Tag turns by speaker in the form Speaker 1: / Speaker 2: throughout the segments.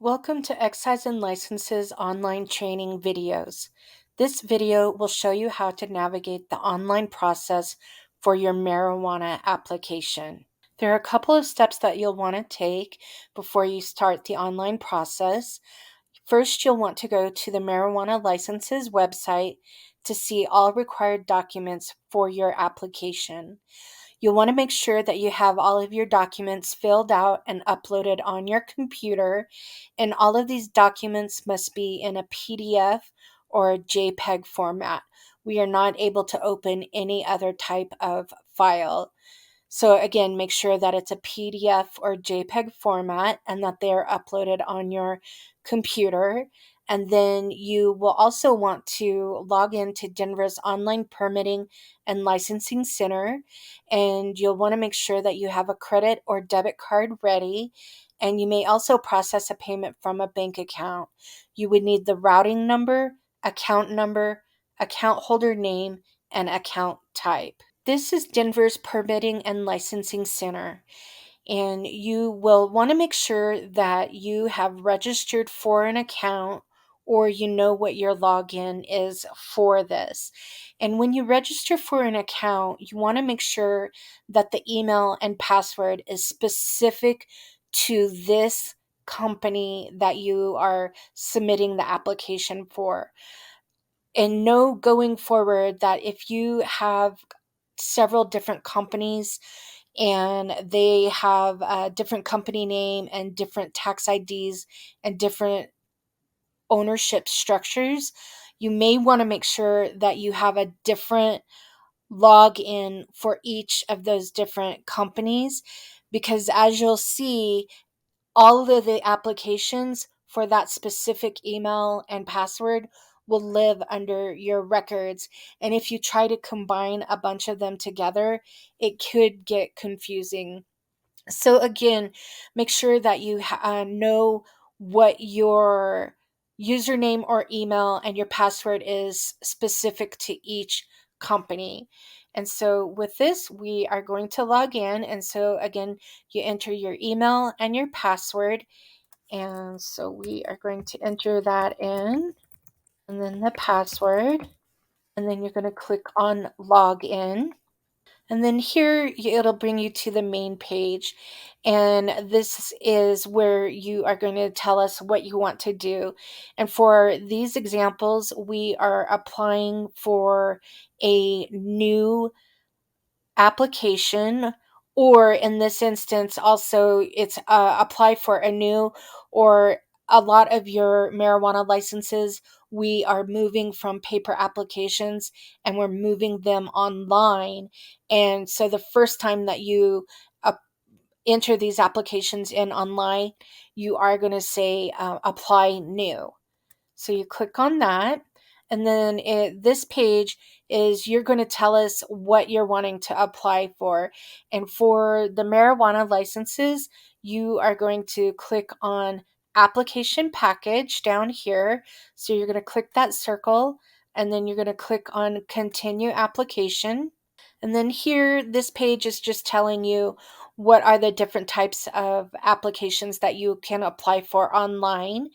Speaker 1: Welcome to Excise and Licenses online training videos. This video will show you how to navigate the online process for your marijuana application. There are a couple of steps that you'll want to take before you start the online process. First, you'll want to go to the marijuana licenses website to see all required documents for your application. You'll want to make sure that you have all of your documents filled out and uploaded on your computer, and all of these documents must be in a PDF or a JPEG format. We are not able to open any other type of file. So again, make sure that it's a PDF or JPEG format and that they are uploaded on your computer. And then you will also want to log into Denver's online permitting and licensing center. And you'll want to make sure that you have a credit or debit card ready. And you may also process a payment from a bank account. You would need the routing number, account holder name, and account type. This is Denver's Permitting and Licensing Center, and you will want to make sure that you have registered for an account or you know what your login is for this. And when you register for an account, you want to make sure that the email and password is specific to this company that you are submitting the application for. And know going forward that if you have several different companies and they have a different company name and different tax IDs and different ownership structures, you may want to make sure that you have a different login for each of those different companies, because as you'll see, all of the applications for that specific email and password will live under your records. And if you try to combine a bunch of them together, it could get confusing. So again, make sure that you know what your username or email and your password is specific to each company. And so with this, we are going to log in. And so again, you enter your email and your password. And so we are going to enter that in, and then the password. And then you're going to click on login. And then here it'll bring you to the main page. And this is where you are going to tell us what you want to do. And for these examples, we are applying for a new application, or in this instance also it's apply for a new, or a lot of your marijuana licenses, we are moving from paper applications and we're moving them online. And so the first time that you enter these applications in online, you are going to say apply new. So you click on that, and then this page is you're going to tell us what you're wanting to apply for. And for the marijuana licenses, you are going to click on application package down here. So you're going to click that circle, and then you're going to click on continue application. And then here, this page is just telling you what are the different types of applications that you can apply for online.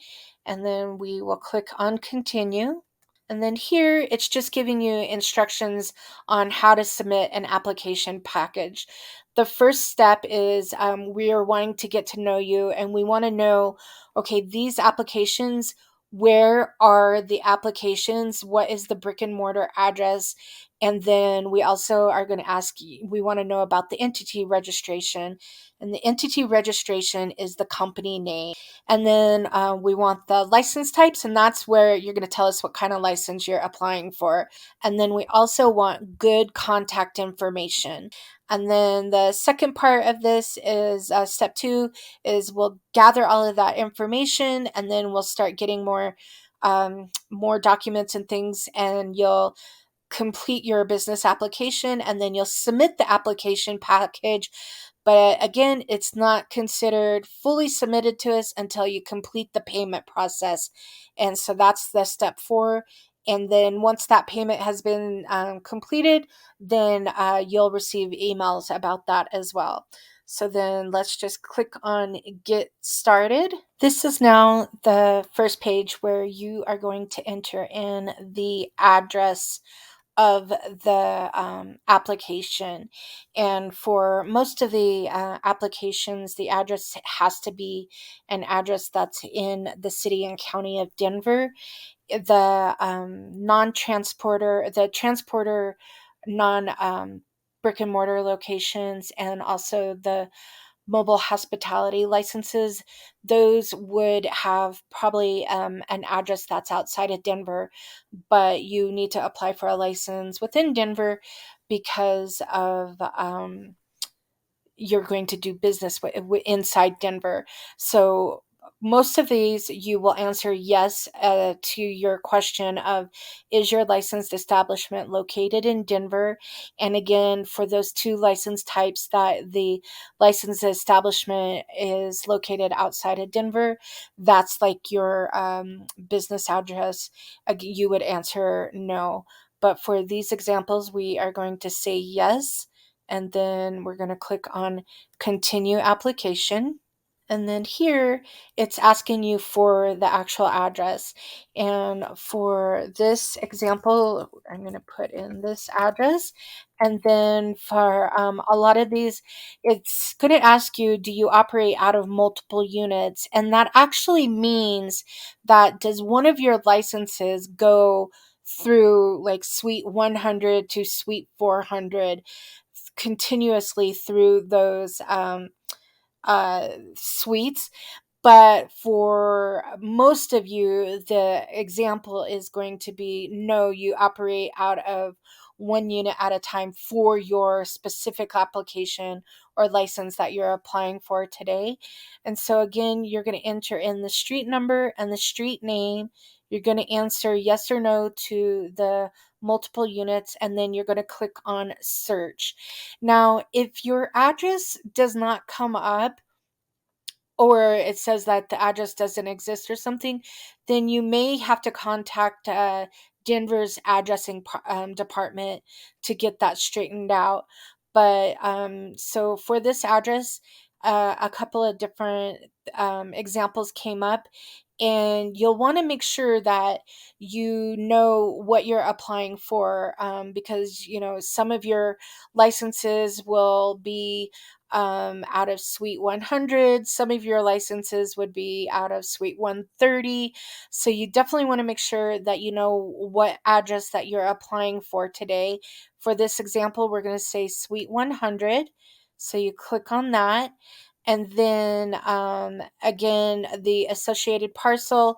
Speaker 1: And then we will click on continue. And then here, it's just giving you instructions on how to submit an application package. The first step is we are wanting to get to know you, and we want to know, okay, these applications, where are the applications? What is the brick and mortar address? And then we also are going to ask, we want to know about the entity registration. And the entity registration is the company name. And then we want the license types, and that's where you're going to tell us what kind of license you're applying for. And then we also want good contact information. And then the second part of this is step 2 is we'll gather all of that information, and then we'll start getting more documents and things, and you'll complete your business application, and then you'll submit the application package. But again, it's not considered fully submitted to us until you complete the payment process. And so that's the step 4. And then once that payment has been completed, then you'll receive emails about that as well. So then let's just click on Get Started. This is now the first page where you are going to enter in the address of the application. And for most of the applications, the address has to be an address that's in the city and county of Denver. The transporter non brick and mortar locations, and also the mobile hospitality licenses, those would have probably an address that's outside of Denver, but you need to apply for a license within Denver because of you're going to do business inside Denver. So most of these you will answer yes to your question of, is your licensed establishment located in Denver? And again, for those two license types that the licensed establishment is located outside of Denver, that's like your business address. You would answer no. But for these examples, we are going to say yes, and then we're going to click on continue application. And then here it's asking you for the actual address. And for this example, I'm going to put in this address. And then for a lot of these, it's going to ask you, do you operate out of multiple units? And that actually means that does one of your licenses go through like suite 100 to suite 400 continuously through those suites? But for most of you, the example is going to be no, you operate out of one unit at a time for your specific application or license that you're applying for today. And so again, you're going to enter in the street number and the street name. You're going to answer yes or no to the multiple units, and then you're going to click on search. Now, if your address does not come up, or it says that the address doesn't exist or something, then you may have to contact Denver's addressing department to get that straightened out. But so for this address, a couple of different examples came up, and you'll want to make sure that you know what you're applying for, because some of your licenses will be out of suite 100. Some of your licenses would be out of suite 130. So you definitely want to make sure that you know what address that you're applying for today. For this example, we're going to say suite 100. So you click on that. And then again, the associated parcel.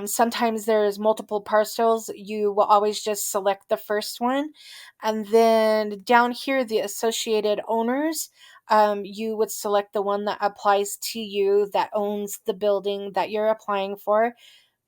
Speaker 1: Sometimes there's multiple parcels. You will always just select the first one. And then down here, the associated owners, you would select the one that applies to you, that owns the building that you're applying for.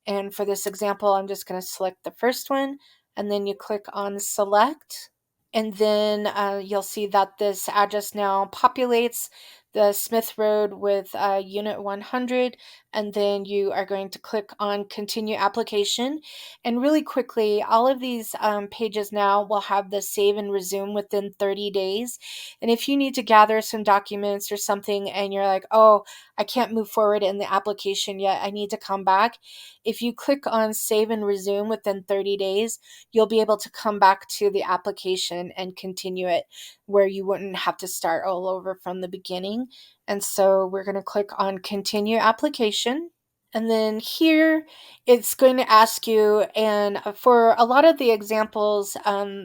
Speaker 1: And for this example, I'm just going to select the first one, and then you click on select. And then you'll see that this address now populates the Smith Road with Unit 100, and then you are going to click on Continue Application. And really quickly, all of these pages now will have the save and resume within 30 days. And if you need to gather some documents or something and you're like, oh, I can't move forward in the application yet, I need to come back. If you click on Save and Resume within 30 days, you'll be able to come back to the application and continue it, where you wouldn't have to start all over from the beginning. And so we're going to click on Continue Application. And then here it's going to ask you, and for a lot of the examples,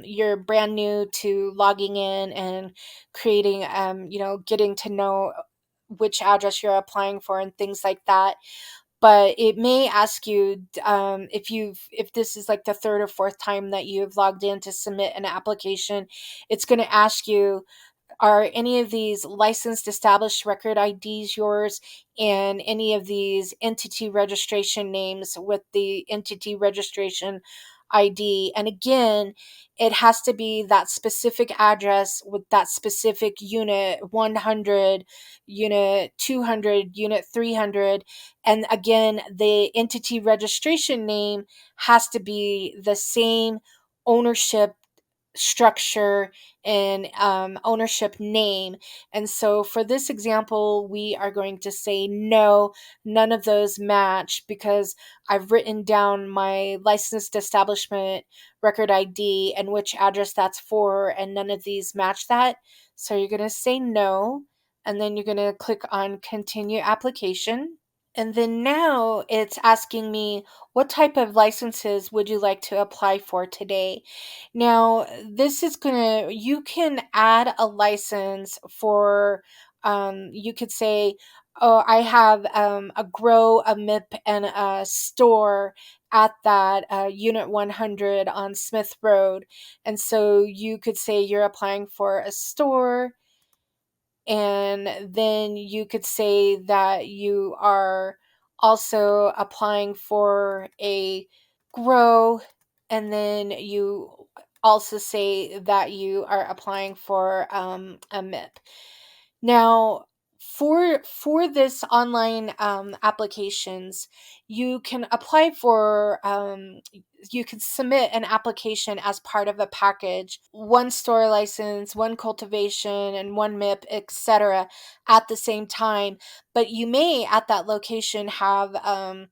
Speaker 1: you're brand new to logging in and creating, getting to know which address you're applying for and things like that. But it may ask you, if this is like the third or fourth time that you've logged in to submit an application, it's going to ask you, are any of these licensed established record IDs yours, and any of these entity registration names with the entity registration ID? And again, it has to be that specific address with that specific unit 100, unit 200, unit 300. And again, the entity registration name has to be the same ownership structure and ownership name. And so for this example, we are going to say no, none of those match, because I've written down my licensed establishment record ID and which address that's for, and none of these match that. So you're going to say no, and then you're going to click on continue application. And then now it's asking me, what type of licenses would you like to apply for today? Now, this is gonna, you can add a license for, you could say, oh, I have a grow, a MIP, and a store at that Unit 100 on Smith Road. And so you could say you're applying for a store, and then you could say that you are also applying for a grow, and then you also say that you are applying for a MIP. Now, for this online applications, you can apply for you can submit an application as part of a package, one store license, one cultivation, and one MIP, etc., at the same time. But you may at that location have a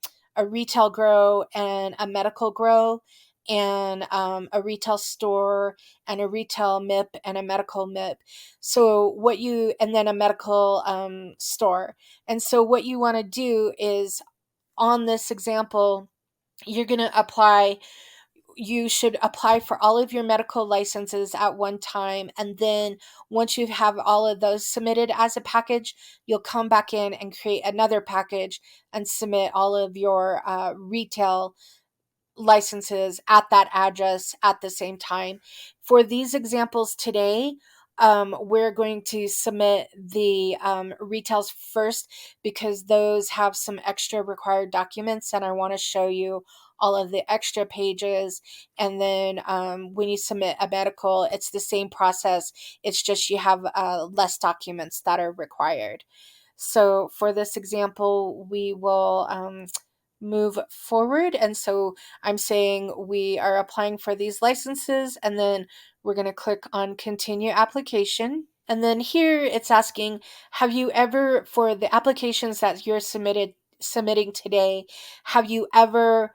Speaker 1: retail grow and a medical grow, and a retail store and a retail MIP and a medical MIP. So what you, and then a medical store. And so what you want to do is, on this example, you're going to apply, you should apply for all of your medical licenses at one time. And then once you have all of those submitted as a package, you'll come back in and create another package and submit all of your retail licenses at that address at the same time. For these examples today, we're going to submit the retails first, because those have some extra required documents, and I want to show you all of the extra pages. And then when you submit a medical, it's the same process. It's just you have less documents that are required. So for this example, we will move forward. And so I'm saying we are applying for these licenses, and then we're going to click on continue application. And then here it's asking, have you ever, for the applications that you're submitting today, have you ever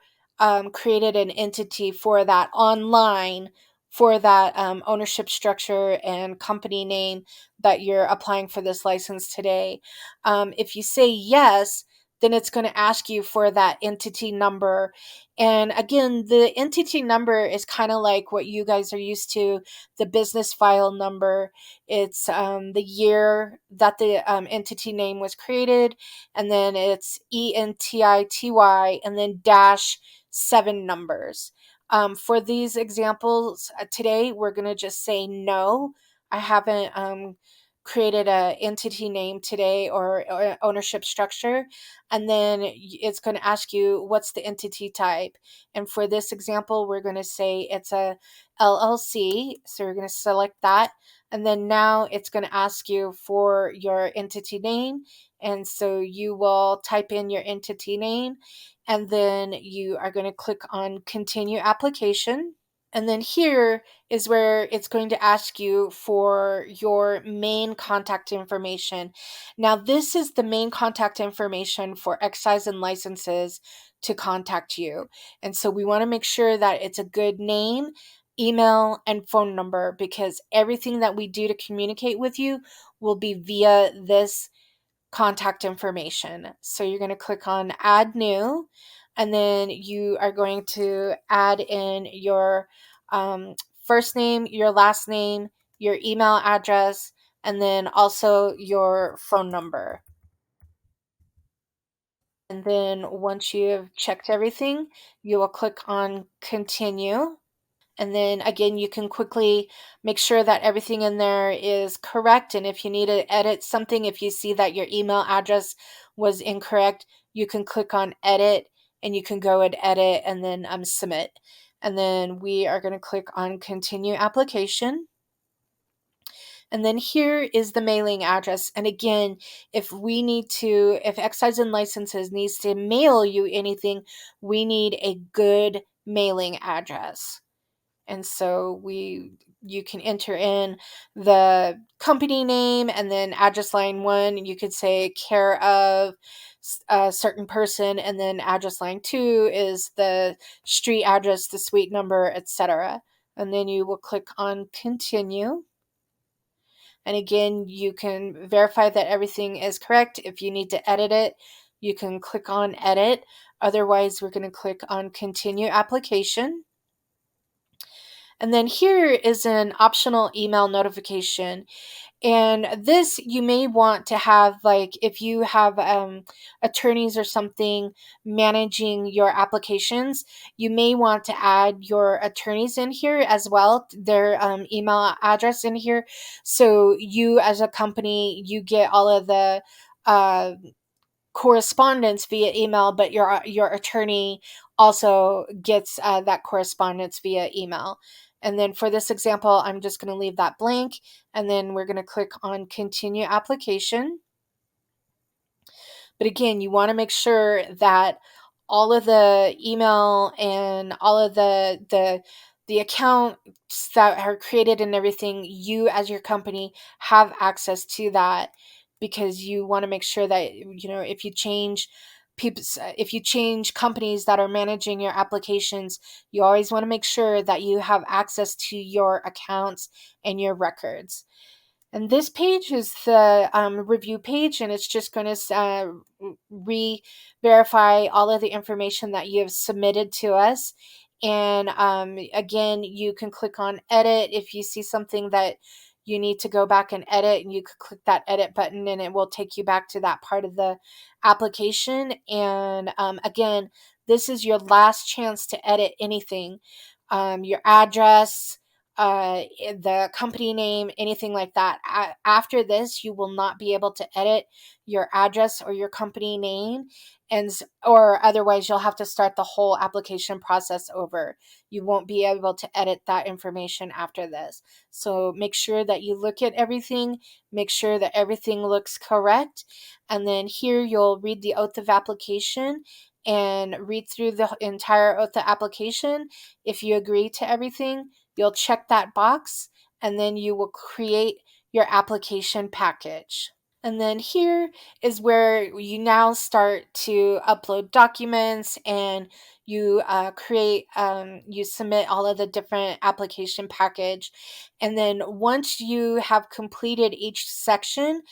Speaker 1: created an entity for that online, for that ownership structure and company name that you're applying for this license today? If you say yes, then it's going to ask you for that entity number. And again, the entity number is kind of like what you guys are used to, the business file number. It's the year that the entity name was created, and then it's ENTITY, and then dash 7 numbers. For these examples today, we're going to just say no. I haven't created a entity name today, or ownership structure. And then it's going to ask you, what's the entity type? And for this example, we're going to say it's a LLC. So we're going to select that. And then now it's going to ask you for your entity name. And so you will type in your entity name, and then you are going to click on continue application. And then here is where it's going to ask you for your main contact information. Now, this is the main contact information for excise and licenses to contact you. And so we want to make sure that it's a good name, email, and phone number, because everything that we do to communicate with you will be via this contact information. So you're going to click on add new, and then you are going to add in your first name, your last name, your email address, and then also your phone number. And then once you've checked everything, you will click on continue. And then again, you can quickly make sure that everything in there is correct. And if you need to edit something, if you see that your email address was incorrect, you can click on edit, and you can go and edit, and then submit. And then we are going to click on continue application. And then here is the mailing address. And again, if Excise and Licenses needs to mail you anything, we need a good mailing address. And so we you can enter in the company name, and then address line 1, you could say care of a certain person, and then address line 2 is the street address, the suite number, etc. And then you will click on continue. And again, you can verify that everything is correct. If you need to edit it, you can click on edit. Otherwise, we're going to click on continue application. And then here is an optional email notification. And this you may want to have, like if you have attorneys or something managing your applications, you may want to add your attorneys in here as well, their email address in here. So you as a company, you get all of the correspondence via email, but your attorney also gets that correspondence via email. And then for this example, I'm just going to leave that blank, and then we're going to click on continue application. But again, you want to make sure that all of the email and all of the accounts that are created and everything, you as your company have access to that, because you want to make sure that, if you change if you change companies that are managing your applications, you always want to make sure that you have access to your accounts and your records. And this page is the review page, and it's just going to re-verify all of the information that you have submitted to us. And again, you can click on edit if you see something that you need to go back and edit, and you could click that edit button and it will take you back to that part of the application. And again, this is your last chance to edit anything. Your address, the company name, anything like that. After this, you will not be able to edit your address or your company name, or otherwise you'll have to start the whole application process over. You won't be able to edit that information after this. So make sure that you look at everything, make sure that everything looks correct, and then here you'll read the oath of application and read through the entire oath of application. If you agree to everything, you'll check that box, and then you will create your application package. And then here is where you now start to upload documents, and you you submit all of the different application package. And then once you have completed each section,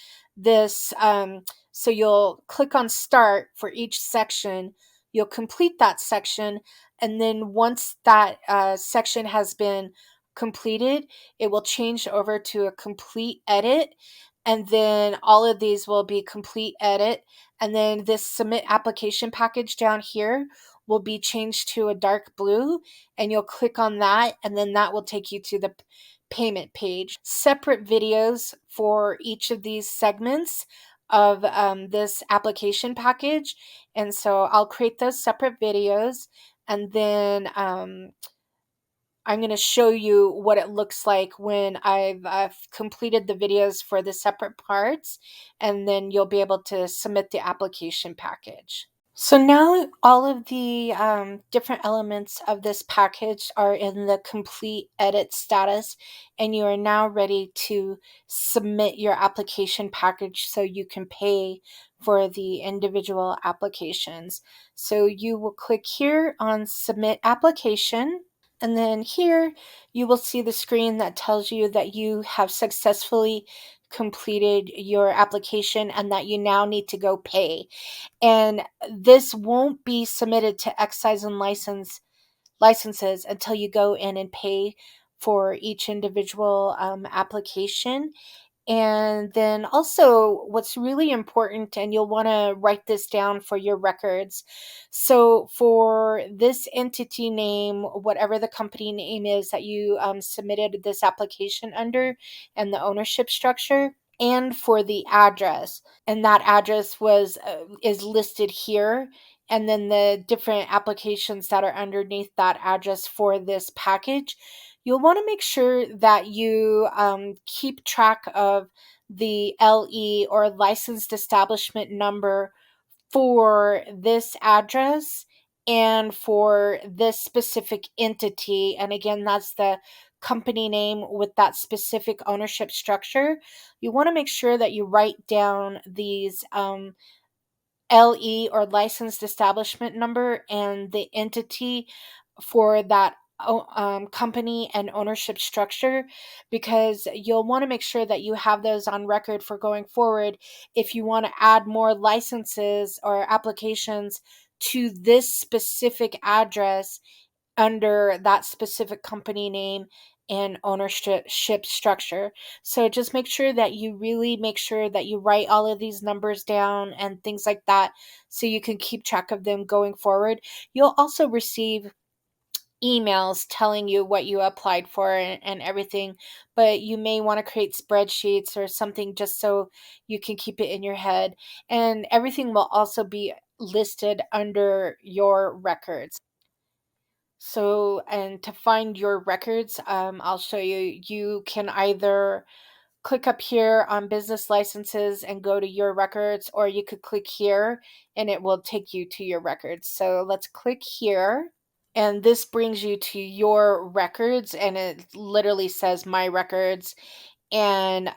Speaker 1: so you'll click on start for each section, you'll complete that section, and then once that section has been completed, it will change over to a complete edit. And then all of these will be complete edit. And then this submit application package down here will be changed to a dark blue, and you'll click on that, and then that will take you to the payment page. Separate videos for each of these segments of this application package. And so I'll create those separate videos, and then I'm going to show you what it looks like when I've completed the videos for the separate parts, and then you'll be able to submit the application package. So now all of the different elements of this package are in the complete edit status, and you are now ready to submit your application package so you can pay for the individual applications. So you will click here on Submit Application. And then here you will see the screen that tells you that you have successfully completed your application and that you now need to go pay. And this won't be submitted to excise and licenses until you go in and pay for each individual application. And then also, what's really important, and you'll want to write this down for your records. So, for this entity name, whatever the company name is that you submitted this application under, and the ownership structure, and for the address, and that address is listed here, and then the different applications that are underneath that address for this package. You'll want to make sure that you keep track of the LE, or licensed establishment number, for this address and for this specific entity. And again, that's the company name with that specific ownership structure, you want to make sure that you write down these LE or licensed establishment number and the entity for that company and ownership structure, because you'll want to make sure that you have those on record for going forward if you want to add more licenses or applications to this specific address under that specific company name and ownership structure. So just make sure that you really make sure that you write all of these numbers down and things like that so you can keep track of them going forward. You'll also receive emails telling you what you applied for and everything, but you may want to create spreadsheets or something just so you can keep it in your head. And everything will also be listed under your records. So, and to find your records, I'll show you. You can either click up here on business licenses and go to your records, or you could click here and it will take you to your records. So let's click here. And this brings you to your records, and it literally says my records. And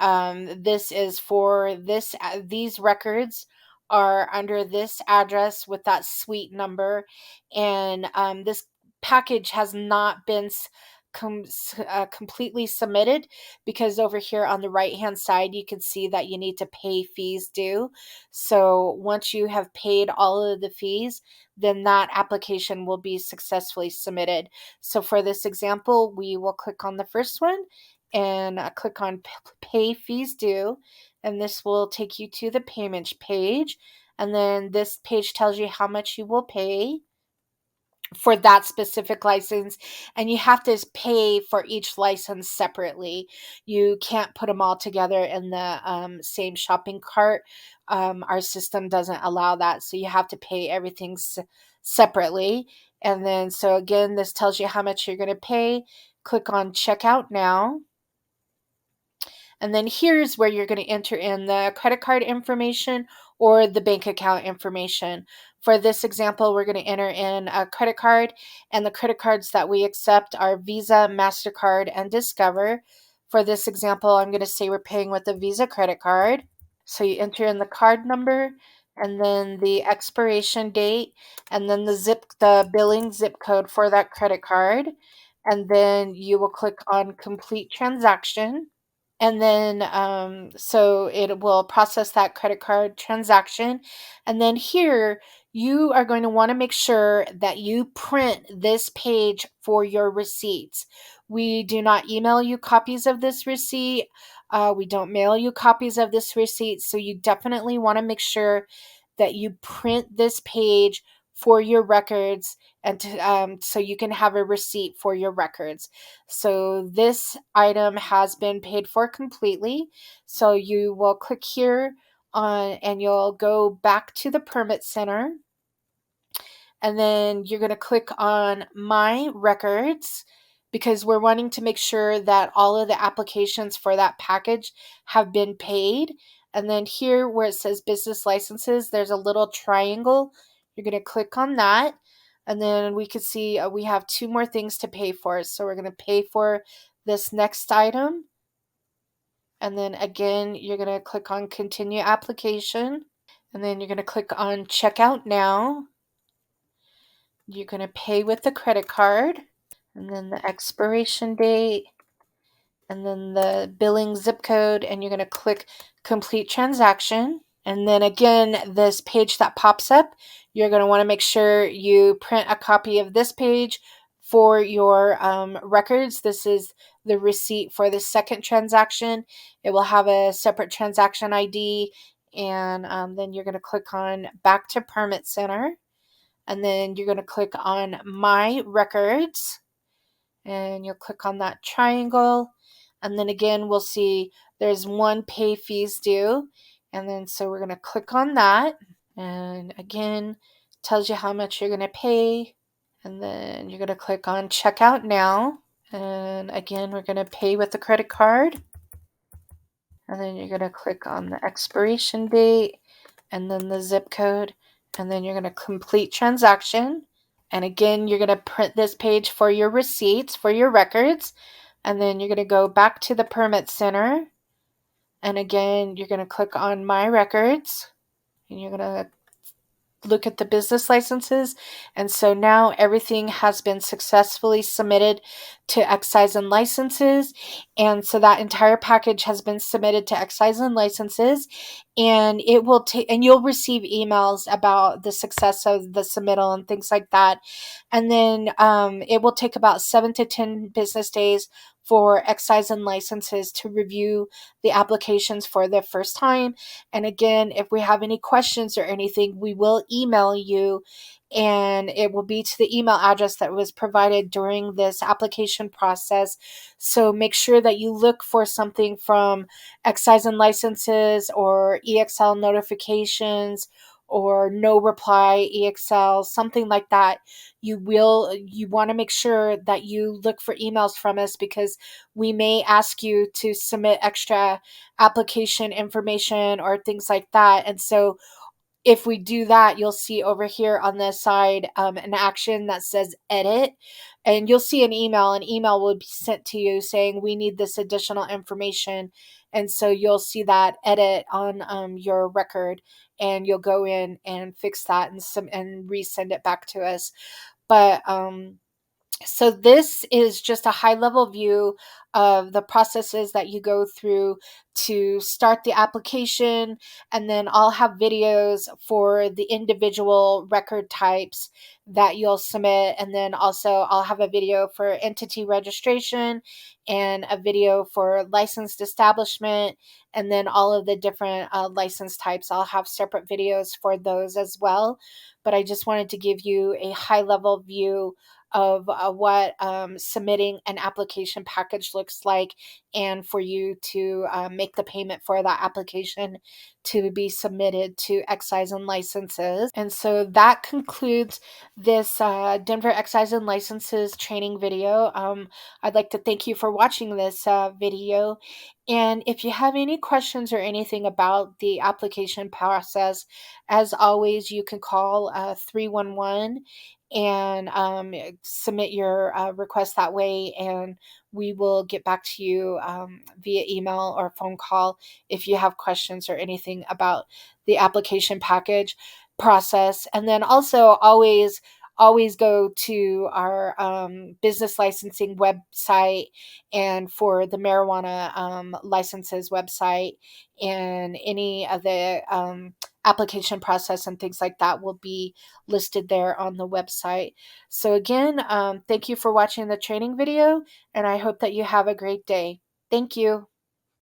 Speaker 1: this is for this, these records are under this address with that suite number. And this package has not been completely submitted, because over here on the right hand side you can see that you need to pay fees due. So once you have paid all of the fees, then that application will be successfully submitted. So for this example, we will click on the first one and click on pay fees due, and this will take you to the payment page. And then this page tells you how much you will pay for that specific license, and you have to pay for each license separately. You can't put them all together in the same shopping cart. Our system doesn't allow that, so you have to pay everything separately. And then so again, this tells you how much you're going to pay. Click on checkout now. And then here's where you're going to enter in the credit card information or the bank account information. For this example, we're going to enter in a credit card, and the credit cards that we accept are Visa, MasterCard, and Discover. For this example, I'm going to say we're paying with a Visa credit card. So you enter in the card number and then the expiration date and then the billing zip code for that credit card. And then you will click on complete transaction. And then so it will process that credit card transaction. And then here you are going to want to make sure that you print this page for your receipts. We do not email you copies of this receipt. We don't mail you copies of this receipt. So you definitely want to make sure that you print this page for your records, and so you can have a receipt for your records. So this item has been paid for completely. So you will click here on and you'll go back to the permit center. And then you're going to click on my records, because we're wanting to make sure that all of the applications for that package have been paid. And then here where it says business licenses, there's a little triangle. You're going to click on that. And then we can see we have two more things to pay for. So we're going to pay for this next item. And then again, you're going to click on continue application. And then you're going to click on checkout now. You're going to pay with the credit card, and then the expiration date, and then the billing zip code, and you're going to click complete transaction. And then again, this page that pops up, you're going to want to make sure you print a copy of this page for your records. This is the receipt for the second transaction. It will have a separate transaction ID, and then you're going to click on back to permit center. And then you're going to click on my records, and you'll click on that triangle. And then again, we'll see there's one pay fees due. And then so we're going to click on that. And again, tells you how much you're going to pay. And then you're going to click on checkout now. And again, we're going to pay with the credit card. And then you're going to click on the expiration date and then the zip code. And then you're going to complete transaction. And again, you're going to print this page for your receipts, for your records. And then you're going to go back to the Permit Center. And again, you're going to click on My Records. And you're going to look at the business licenses. And so now everything has been successfully submitted to Excise and Licenses. And so that entire package has been submitted to Excise and Licenses. And it will take, and you'll receive emails about the success of the submittal and things like that. And then it will take about 7 to 10 business days for Excise and Licenses to review the applications for the first time. And again, if we have any questions or anything, we will email you, and it will be to the email address that was provided during this application process. So make sure that you look for something from Excise and Licenses or EXL notifications or no reply EXL, something like that. You want to make sure that you look for emails from us, because we may ask you to submit extra application information or things like that. And so if we do that, you'll see over here on the side an action that says edit, and you'll see an email will be sent to you saying we need this additional information. And so you'll see that edit on your record, and you'll go in and fix that and resend it back to us. But so this is just a high level view of the processes that you go through to start the application. And then I'll have videos for the individual record types that you'll submit. And then also I'll have a video for entity registration and a video for licensed establishment, and then all of the different license types. I'll have separate videos for those as well. But I just wanted to give you a high level view of what submitting an application package looks like, and for you to make the payment for that application to be submitted to Excise and Licenses. And so that concludes this Denver Excise and Licenses training video. I'd like to thank you for watching this video. And if you have any questions or anything about the application process, as always, you can call 311 and submit your request that way, and we will get back to you via email or phone call if you have questions or anything about the application package process. And then also always go to our business licensing website, and for the marijuana licenses website, and any of the application process and things like that will be listed there on the website. So again, thank you for watching the training video, and I hope that you have a great day. Thank you.